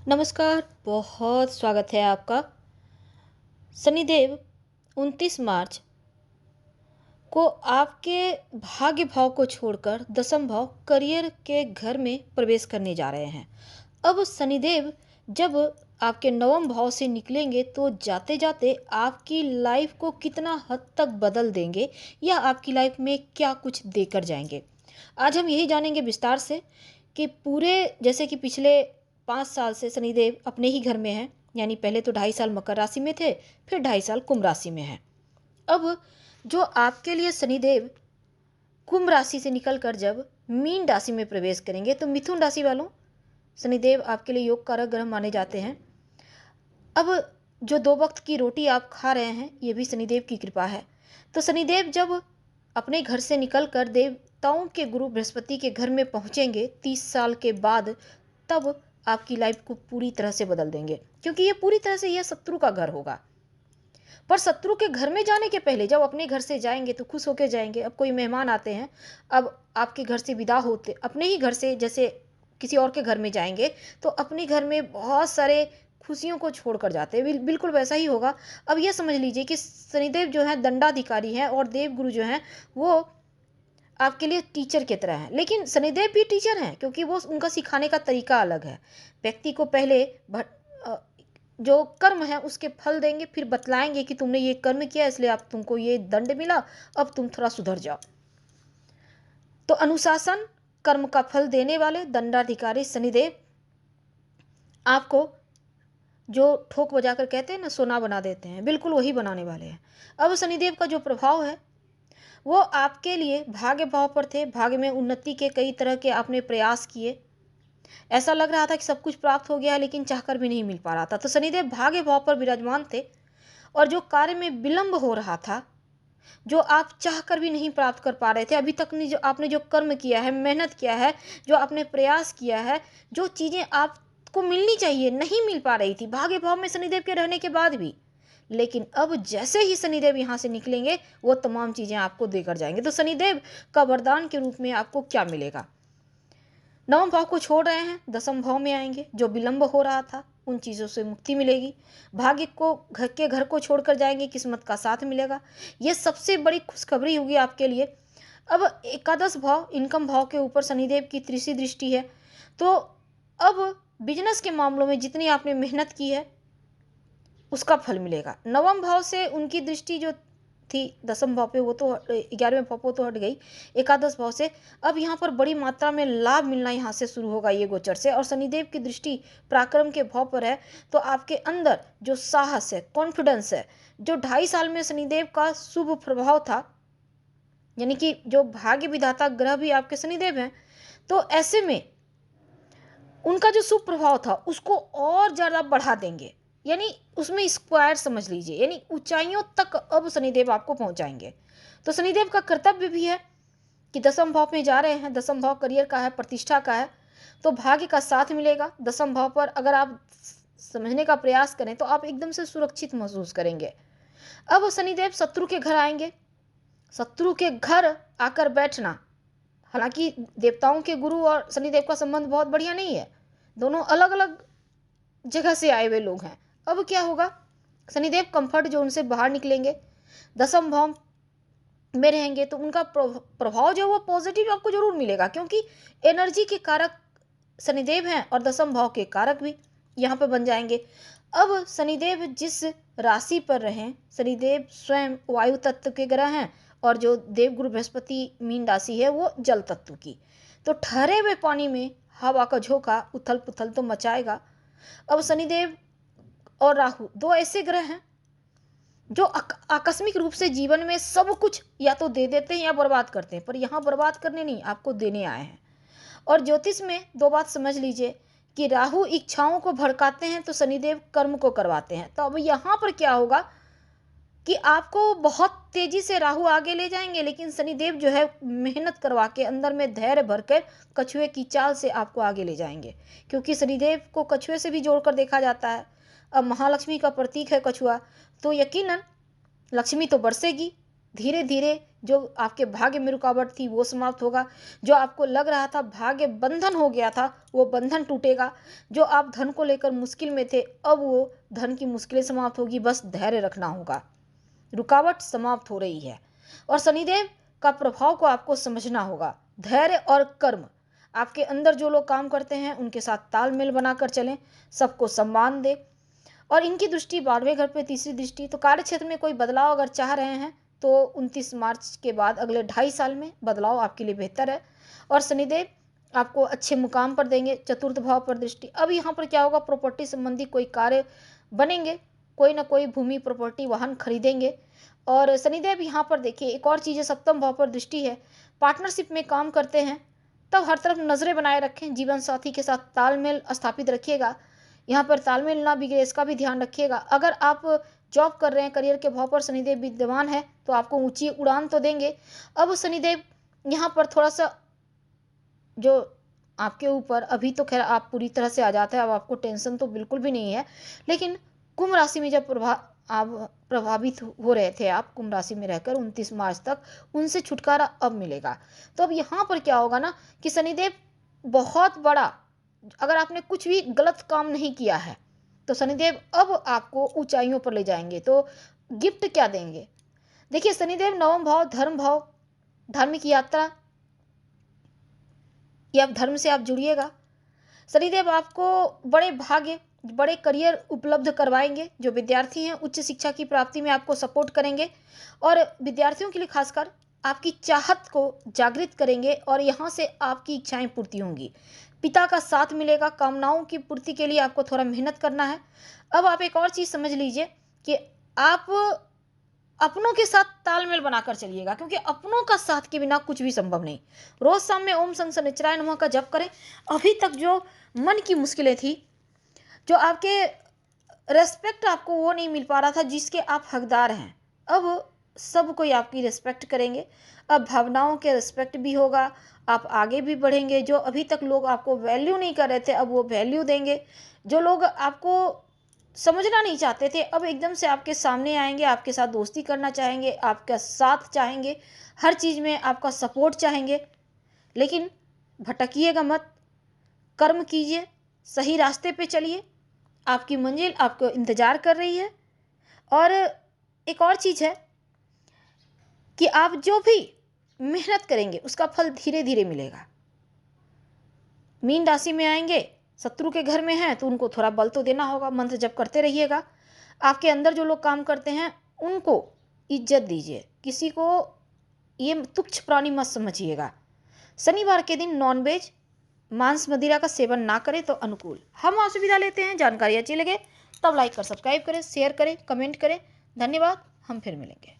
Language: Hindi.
नमस्कार, बहुत स्वागत है आपका। शनिदेव 29 मार्च को आपके भाग्य भाव को छोड़कर दशम भाव करियर के घर में प्रवेश करने जा रहे हैं। अब शनिदेव जब आपके नवम भाव से निकलेंगे तो जाते जाते आपकी लाइफ को कितना हद तक बदल देंगे या आपकी लाइफ में क्या कुछ देकर जाएंगे। आज हम यही जानेंगे विस्तार से कि पूरे जैसे कि पिछले 5 साल से शनिदेव अपने ही घर में हैं, यानी पहले तो 2.5 साल मकर राशि में थे, फिर 2.5 साल कुंभ राशि में हैं। अब जो आपके लिए शनिदेव कुंभ राशि से निकलकर जब मीन राशि में प्रवेश करेंगे तो मिथुन राशि वालों, शनिदेव आपके लिए योग कारक ग्रह माने जाते हैं। अब जो 2 वक्त की रोटी आप खा रहे हैं ये भी शनिदेव की कृपा है। तो शनिदेव जब अपने घर से निकलकर देवताओं के गुरु बृहस्पति के घर में पहुंचेंगे 30 साल के बाद, तब आपकी लाइफ को पूरी तरह से बदल देंगे, क्योंकि ये पूरी तरह से यह शत्रु का घर होगा। पर शत्रु के घर में जाने के पहले जब अपने घर से जाएंगे तो खुश होकर जाएंगे। अब कोई मेहमान आते हैं, अब आपके घर से विदा होते अपने ही घर से जैसे किसी और के घर में जाएंगे तो अपने घर में बहुत सारे खुशियों को छोड़कर जाते हैं, बिल्कुल वैसा ही होगा। अब यह समझ लीजिए कि शनिदेव जो है दंडाधिकारी हैं और देवगुरु जो हैं वो आपके लिए टीचर की तरह हैं। लेकिन शनिदेव भी टीचर हैं क्योंकि वो उनका सिखाने का तरीका अलग है। व्यक्ति को पहले जो कर्म है उसके फल देंगे, फिर बतलाएंगे कि तुमने ये कर्म किया इसलिए अब तुमको ये दंड मिला, अब तुम थोड़ा सुधर जाओ। तो अनुशासन कर्म का फल देने वाले दंडाधिकारी शनिदेव आपको जो ठोक बजाकर कहते हैं ना सोना बना देते हैं, बिल्कुल वही बनाने वाले हैं। अब शनिदेव का जो प्रभाव है वो आपके लिए भाग्य भाव पर थे। भाग्य में उन्नति के कई तरह के आपने प्रयास किए, ऐसा लग रहा था कि सब कुछ प्राप्त हो गया है लेकिन चाहकर भी नहीं मिल पा रहा था। तो शनिदेव भाग्य भाव पर विराजमान थे और जो कार्य में विलंब हो रहा था, जो आप चाहकर भी नहीं प्राप्त कर पा रहे थे अभी तक, जो आपने जो कर्म किया है, मेहनत किया है, जो आपने प्रयास किया है, जो चीज़ें आपको मिलनी चाहिए नहीं मिल पा रही थी भाग्य भाव में शनिदेव के रहने के बाद भी, लेकिन अब जैसे ही शनिदेव यहाँ से निकलेंगे वो तमाम चीज़ें आपको देकर जाएंगे। तो शनिदेव का वरदान के रूप में आपको क्या मिलेगा? नवम भाव को छोड़ रहे हैं, दसम भाव में आएंगे, जो विलंब हो रहा था उन चीज़ों से मुक्ति मिलेगी। भाग्य को घर को छोड़कर जाएंगे, किस्मत का साथ मिलेगा। ये सबसे बड़ी खुशखबरी होगी आपके लिए। अब एकादश भाव इनकम भाव के ऊपर शनिदेव की तीसरी दृष्टि है, तो अब बिजनेस के मामलों में जितनी आपने मेहनत की है उसका फल मिलेगा। नवम भाव से उनकी दृष्टि जो थी दसम भाव पे वो तो 11वें भाव पे तो हट गई, एकादश भाव से अब यहाँ पर बड़ी मात्रा में लाभ मिलना यहाँ से शुरू होगा ये गोचर से। और शनिदेव की दृष्टि पराक्रम के भाव पर है, तो आपके अंदर जो साहस है, कॉन्फिडेंस है, जो 2.5 साल में शनिदेव का शुभ प्रभाव था, यानी कि जो भाग्य विधाता ग्रह भी आपके शनिदेव हैं, तो ऐसे में उनका जो शुभ प्रभाव था उसको और ज़्यादा बढ़ा देंगे, यानी उसमें स्क्वायर समझ लीजिए, यानी ऊंचाइयों तक अब शनिदेव आपको पहुंचाएंगे। तो शनिदेव का कर्तव्य भी है कि दसम भाव में जा रहे हैं, दसम भाव करियर का है, प्रतिष्ठा का है, तो भाग्य का साथ मिलेगा। दसम भाव पर अगर आप समझने का प्रयास करें तो आप एकदम से सुरक्षित महसूस करेंगे। अब शनिदेव शत्रु के घर आएंगे। शत्रु के घर आकर बैठना, हालांकि देवताओं के गुरु और शनिदेव का संबंध बहुत बढ़िया नहीं है, दोनों अलग अलग जगह से आए हुए लोग हैं। अब क्या होगा, शनिदेव कंफर्ट जोन से बाहर निकलेंगे, दसम भाव में रहेंगे, तो उनका प्रभाव जो वो पॉजिटिव आपको जरूर मिलेगा, क्योंकि एनर्जी के कारक शनिदेव हैं और दसम भाव के कारक भी यहाँ पर बन जाएंगे। अब शनिदेव जिस राशि पर रहें, शनिदेव स्वयं वायु तत्व के ग्रह हैं और जो देवगुरु बृहस्पति मीन राशि है वो जल तत्व की, तो ठहरे हुए पानी में हवा का झोंका उथल पुथल तो मचाएगा। अब शनिदेव और राहु दो ऐसे ग्रह हैं जो आकस्मिक रूप से जीवन में सब कुछ या तो दे देते हैं या बर्बाद करते हैं, पर यहाँ बर्बाद करने नहीं, आपको देने आए हैं। और ज्योतिष में 2 बात समझ लीजिए कि राहु इच्छाओं को भड़काते हैं तो शनिदेव कर्म को करवाते हैं। तो अब यहाँ पर क्या होगा कि आपको बहुत तेजी से राहु आगे ले जाएंगे, लेकिन शनिदेव जो है मेहनत करवा के अंदर में धैर्य भरकर कछुए की चाल से आपको आगे ले जाएंगे, क्योंकि शनिदेव को कछुए से भी जोड़कर देखा जाता है। अब महालक्ष्मी का प्रतीक है कछुआ, तो यकीनन लक्ष्मी तो बरसेगी, धीरे धीरे जो आपके भाग्य में रुकावट थी वो समाप्त होगा। जो आपको लग रहा था भाग्य बंधन हो गया था, वो बंधन टूटेगा। जो आप धन को लेकर मुश्किल में थे, अब वो धन की मुश्किलें समाप्त होगी। बस धैर्य रखना होगा, रुकावट समाप्त हो रही है। और शनिदेव का प्रभाव को आपको समझना होगा। धैर्य और कर्म, आपके अंदर जो लोग काम करते हैं उनके साथ तालमेल बनाकर चलें, सबको सम्मान दें। और इनकी दृष्टि 12वें घर पे तीसरी दृष्टि, तो कार्य क्षेत्र में कोई बदलाव अगर चाह रहे हैं तो 29 मार्च के बाद अगले 2.5 साल में बदलाव आपके लिए बेहतर है। और शनिदेव आपको अच्छे मुकाम पर देंगे। चतुर्थ भाव पर दृष्टि, अब यहाँ पर क्या होगा, प्रॉपर्टी संबंधी कोई कार्य बनेंगे, कोई ना कोई भूमि प्रॉपर्टी वाहन खरीदेंगे। और शनिदेव यहाँ पर देखिए एक और चीज़ है, सप्तम भाव पर दृष्टि है। पार्टनरशिप में काम करते हैं तब हर तरफ नज़रें बनाए रखें, जीवन साथी के साथ तालमेल स्थापित रखिएगा। यहाँ पर तालमेल ना बिगड़े इसका भी ध्यान रखिएगा। अगर आप जॉब कर रहे हैं, करियर के भाव पर शनिदेव विद्यमान है तो आपको ऊंची उड़ान तो देंगे। अब शनिदेव यहाँ पर थोड़ा सा जो आपके ऊपर, अभी तो खैर आप पूरी तरह से आ जाते हैं, अब आपको टेंशन तो बिल्कुल भी नहीं है, लेकिन कुंभ राशि में जब आप प्रभावित हो रहे थे, आप कुंभ राशि में रहकर 29 मार्च तक, उनसे छुटकारा अब मिलेगा। तो अब यहाँ पर क्या होगा ना कि शनिदेव बहुत बड़ा, अगर आपने कुछ भी गलत काम नहीं किया है तो शनिदेव अब आपको ऊंचाइयों पर ले जाएंगे। तो गिफ्ट क्या देंगे, देखिए शनिदेव नवम भाव धर्म भाव, धार्मिक यात्रा या धर्म से आप जुड़िएगा। शनिदेव आपको बड़े भाग्य, बड़े करियर उपलब्ध करवाएंगे। जो विद्यार्थी हैं उच्च शिक्षा की प्राप्ति में आपको सपोर्ट करेंगे और विद्यार्थियों के लिए खासकर आपकी चाहत को जागृत करेंगे और यहाँ से आपकी इच्छाएं पूर्ति होंगी। पिता का साथ मिलेगा, कामनाओं की पूर्ति के लिए आपको थोड़ा मेहनत करना है। अब आप एक और चीज़ समझ लीजिए कि आप अपनों के साथ तालमेल बनाकर चलिएगा, क्योंकि अपनों का साथ के बिना कुछ भी संभव नहीं। रोज शाम में ओम शं शनिचराय नमः का जप करें। अभी तक जो मन की मुश्किलें थी, जो आपके रेस्पेक्ट आपको वो नहीं मिल पा रहा था जिसके आप हकदार हैं, अब सब कोई आपकी रिस्पेक्ट करेंगे। अब भावनाओं के रिस्पेक्ट भी होगा, आप आगे भी बढ़ेंगे। जो अभी तक लोग आपको वैल्यू नहीं कर रहे थे, अब वो वैल्यू देंगे। जो लोग आपको समझना नहीं चाहते थे, अब एकदम से आपके सामने आएंगे, आपके साथ दोस्ती करना चाहेंगे, आपका साथ चाहेंगे, हर चीज़ में आपका सपोर्ट चाहेंगे। लेकिन भटकिएगा मत, कर्म कीजिए, सही रास्ते पे चलिए, आपकी मंजिल आपको इंतज़ार कर रही है। और एक और चीज़ है कि आप जो भी मेहनत करेंगे उसका फल धीरे धीरे मिलेगा। मीन राशि में आएंगे, शत्रु के घर में हैं तो उनको थोड़ा बल तो देना होगा, मंत्र जप करते रहिएगा। आपके अंदर जो लोग काम करते हैं उनको इज्जत दीजिए, किसी को ये तुच्छ प्राणी मत समझिएगा। शनिवार के दिन नॉनवेज, मांस मदिरा का सेवन ना करें तो अनुकूल। हम आपसे विदा लेते हैं। जानकारी अच्छी लगे तब लाइक कर सब्सक्राइब करें, शेयर करें, कमेंट करें। धन्यवाद, हम फिर मिलेंगे।